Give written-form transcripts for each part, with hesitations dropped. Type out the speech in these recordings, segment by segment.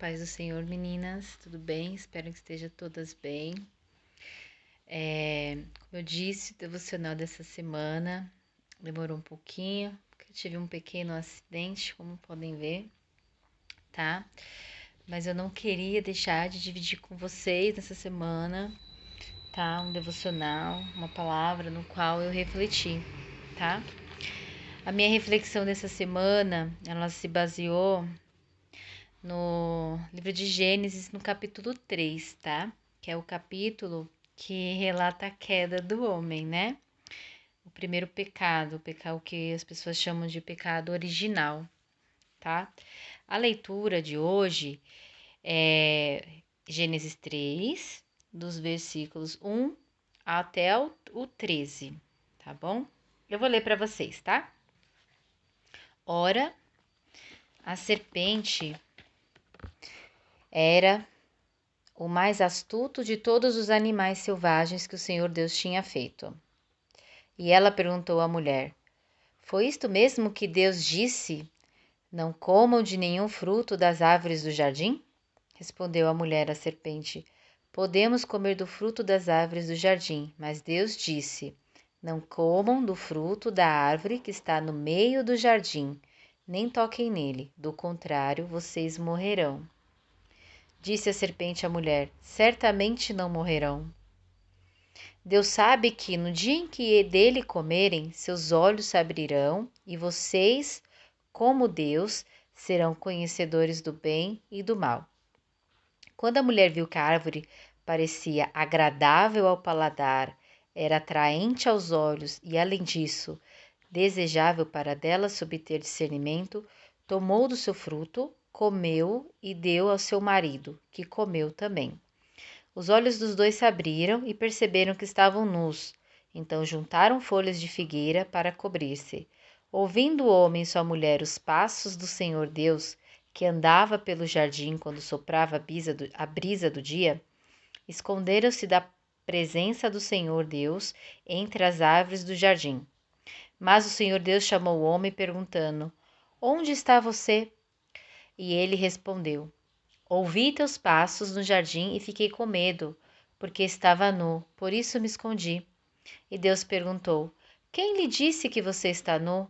paz do Senhor, meninas, tudo bem? Espero que estejam todas bem. Como eu disse, o devocional dessa semana demorou um pouquinho, porque eu tive um pequeno acidente, como podem ver, tá? Mas eu não queria deixar de dividir com vocês nessa semana, tá? Um devocional, uma palavra no qual eu refleti, tá? A minha reflexão dessa semana, ela se baseou no livro de Gênesis, no capítulo 3, tá? Que é o capítulo que relata a queda do homem, né? O primeiro pecado, o pecado que as pessoas chamam de pecado original, tá? A leitura de hoje é Gênesis 3, dos versículos 1 até o 13, tá bom? Eu vou ler para vocês, tá? Ora, a serpente era o mais astuto de todos os animais selvagens que o Senhor Deus tinha feito. E ela perguntou à mulher: Foi isto mesmo que Deus disse? Não comam de nenhum fruto das árvores do jardim? Respondeu a mulher à serpente: Podemos comer do fruto das árvores do jardim, mas Deus disse: Não comam do fruto da árvore que está no meio do jardim, nem toquem nele, do contrário, vocês morrerão. Disse a serpente à mulher: Certamente não morrerão. Deus sabe que no dia em que dele comerem, seus olhos se abrirão e vocês, como Deus, serão conhecedores do bem e do mal. Quando a mulher viu que a árvore parecia agradável ao paladar, era atraente aos olhos e, além disso, desejável para dela se obter discernimento, tomou do seu fruto, comeu e deu ao seu marido, que comeu também. Os olhos dos dois se abriram e perceberam que estavam nus. Então juntaram folhas de figueira para cobrir-se. Ouvindo o homem e sua mulher os passos do Senhor Deus, que andava pelo jardim quando soprava a brisa do dia, esconderam-se da presença do Senhor Deus entre as árvores do jardim. Mas o Senhor Deus chamou o homem perguntando: Onde está você? E ele respondeu: Ouvi teus passos no jardim e fiquei com medo, porque estava nu, por isso me escondi. E Deus perguntou: Quem lhe disse que você está nu?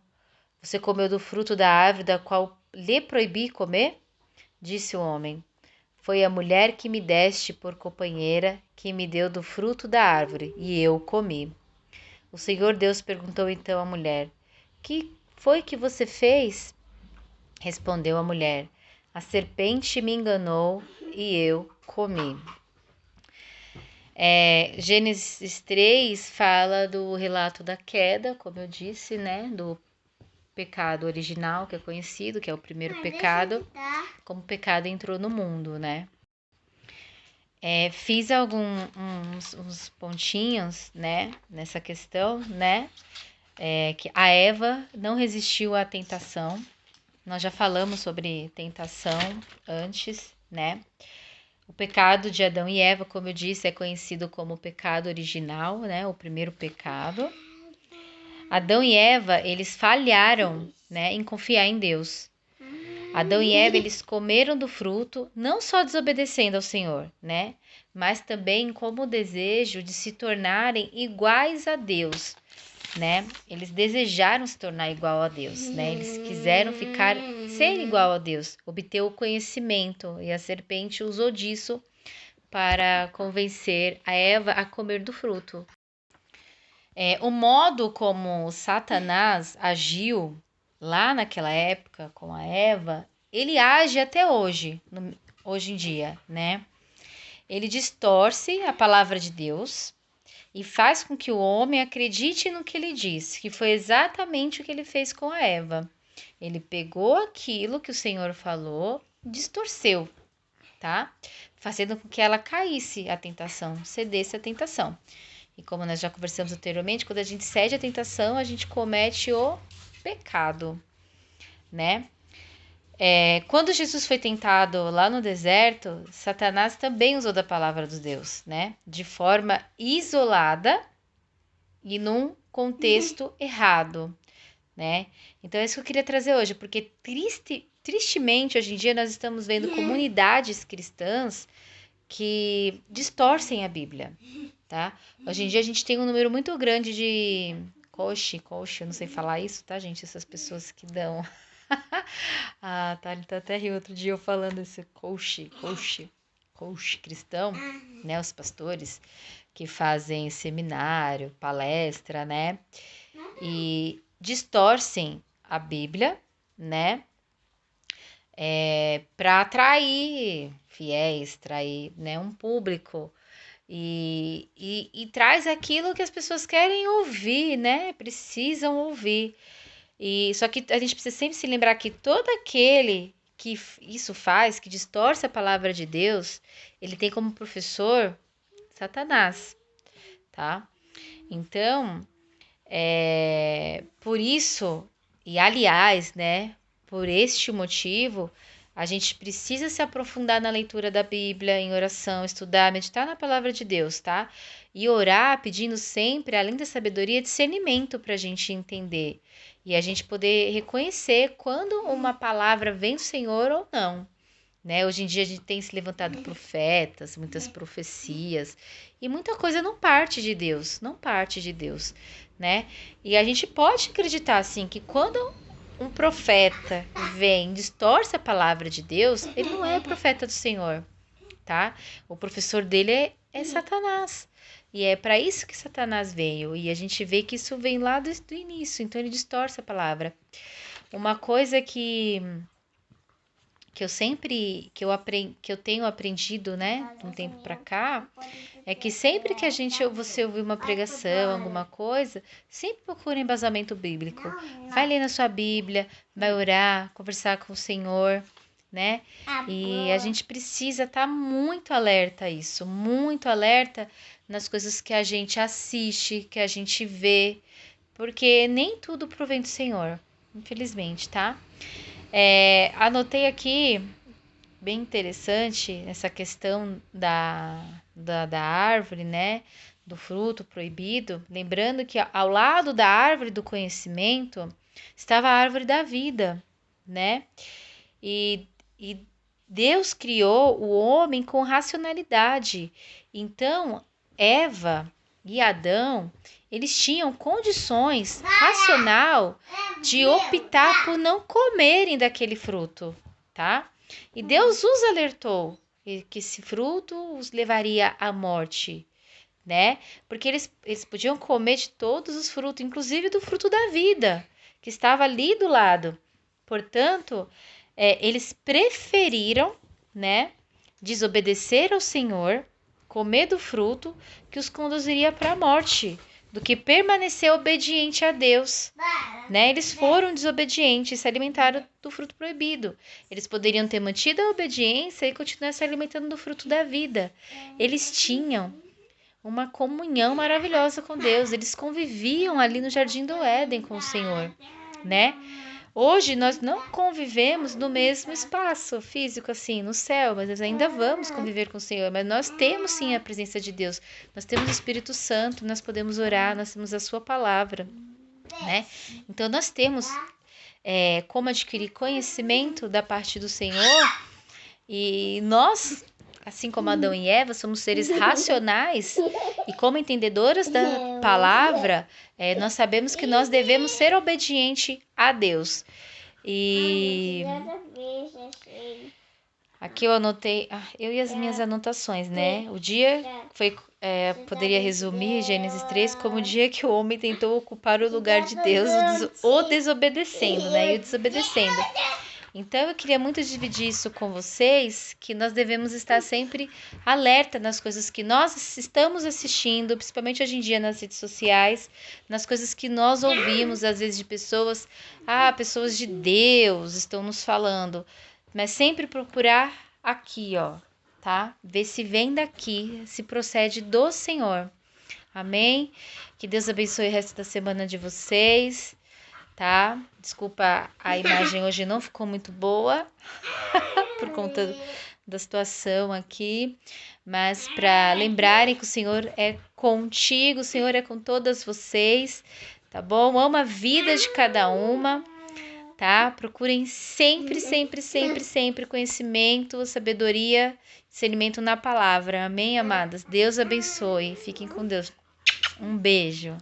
Você comeu do fruto da árvore da qual lhe proibi comer? Disse o homem: Foi a mulher que me deste por companheira que me deu do fruto da árvore, e eu comi. O Senhor Deus perguntou então à mulher: Que foi que você fez? Respondeu a mulher: A serpente me enganou e eu comi. Gênesis 3 fala do relato da queda, como eu disse, né? Do pecado original, que é conhecido, que é o primeiro pecado, como o pecado entrou no mundo, né? Fiz uns pontinhos, né? Nessa questão, né? Que a Eva não resistiu à tentação. Nós já falamos sobre tentação antes, né? O pecado de Adão e Eva, como eu disse, é conhecido como o pecado original, né? O primeiro pecado. Adão e Eva, eles falharam, né, em confiar em Deus. Adão e Eva, eles comeram do fruto, não só desobedecendo ao Senhor, né? Mas também como o desejo de se tornarem iguais a Deus, né? Eles desejaram se tornar igual a Deus, né? Eles quiseram ser igual a Deus, obter o conhecimento, e a serpente usou disso para convencer a Eva a comer do fruto. O modo como Satanás agiu lá naquela época com a Eva, ele age até hoje, hoje em dia, né? Ele distorce a palavra de Deus e faz com que o homem acredite no que ele diz, que foi exatamente o que ele fez com a Eva. Ele pegou aquilo que o Senhor falou, distorceu, tá? Fazendo com que ela caísse à tentação, cedesse à tentação. E como nós já conversamos anteriormente, quando a gente cede à tentação, a gente comete o pecado, né? Quando Jesus foi tentado lá no deserto, Satanás também usou da palavra de Deus, né? De forma isolada e num contexto errado, né? Então é isso que eu queria trazer hoje, porque tristemente, hoje em dia, nós estamos vendo comunidades cristãs que distorcem a Bíblia, tá? Hoje em dia, a gente tem um número muito grande de coach, eu não sei falar isso, tá, gente? Essas pessoas que dão... Ah, tá, ele tá até riu outro dia eu falando esse coach cristão, né? Os pastores que fazem seminário, palestra, né? E distorcem a Bíblia, né? Para atrair fiéis, atrair, né, um público e traz aquilo que as pessoas querem ouvir, né? Precisam ouvir. E só que a gente precisa sempre se lembrar que todo aquele que isso faz, que distorce a palavra de Deus, ele tem como professor Satanás, tá? Então, por isso, e aliás, né, por este motivo, a gente precisa se aprofundar na leitura da Bíblia, em oração, estudar, meditar na palavra de Deus, tá? E orar pedindo sempre, além da sabedoria, discernimento para a gente entender. E a gente poder reconhecer quando uma palavra vem do Senhor ou não. Né? Hoje em dia a gente tem se levantado profetas, muitas profecias, e muita coisa não parte de Deus, né? E a gente pode acreditar, assim, que quando um profeta vem, distorce a palavra de Deus, ele não é profeta do Senhor, tá? O professor dele é Satanás. E é para isso que Satanás veio. E a gente vê que isso vem lá do início, então ele distorce a palavra. Uma coisa que eu tenho aprendido, né, de um tempo para cá, é que sempre que você ouvir uma pregação, alguma coisa, sempre procure embasamento bíblico. Vai ler na sua Bíblia, vai orar, conversar com o Senhor, né? E a gente precisa estar muito alerta a isso, muito alerta nas coisas que a gente assiste, que a gente vê, porque nem tudo provém do Senhor, infelizmente, tá? Anotei aqui, bem interessante, essa questão da árvore, né? Do fruto proibido. Lembrando que ao lado da árvore do conhecimento estava a árvore da vida, né? E Deus criou o homem com racionalidade. Então, Eva e Adão, eles tinham condições racional de optar por não comerem daquele fruto, tá? E Deus os alertou que esse fruto os levaria à morte, né? Porque eles podiam comer de todos os frutos, inclusive do fruto da vida, que estava ali do lado. Portanto, eles preferiram, né, desobedecer ao Senhor, comer do fruto que os conduziria para a morte, do que permanecer obediente a Deus, né? Eles foram desobedientes, se alimentaram do fruto proibido. Eles poderiam ter mantido a obediência e continuar se alimentando do fruto da vida. Eles tinham uma comunhão maravilhosa com Deus. Eles conviviam ali no Jardim do Éden com o Senhor, né? Hoje nós não convivemos no mesmo espaço físico, assim, no céu, mas nós ainda vamos conviver com o Senhor. Mas nós temos sim a presença de Deus, nós temos o Espírito Santo, nós podemos orar, nós temos a Sua palavra, né? Então nós temos como adquirir conhecimento da parte do Senhor e nós, assim como Adão e Eva, somos seres racionais e como entendedoras da palavra, nós sabemos que nós devemos ser obedientes a Deus. E aqui eu anotei, eu e as minhas anotações, né? O dia foi, poderia resumir Gênesis 3 como o dia que o homem tentou ocupar o lugar de Deus, o desobedecendo, né? E o desobedecendo. Então, eu queria muito dividir isso com vocês, que nós devemos estar sempre alerta nas coisas que nós estamos assistindo, principalmente hoje em dia nas redes sociais, nas coisas que nós ouvimos, às vezes, de pessoas, pessoas de Deus estão nos falando, mas sempre procurar aqui, ó, tá? Ver se vem daqui, se procede do Senhor. Amém? Que Deus abençoe o resto da semana de vocês. Tá? Desculpa, a imagem hoje não ficou muito boa por conta da situação aqui, mas para lembrarem que o Senhor é contigo, o Senhor é com todas vocês, tá bom? Ama a vida de cada uma, tá? Procurem sempre, sempre, sempre, sempre conhecimento, sabedoria, discernimento na palavra. Amém, amadas? Deus abençoe. Fiquem com Deus. Um beijo.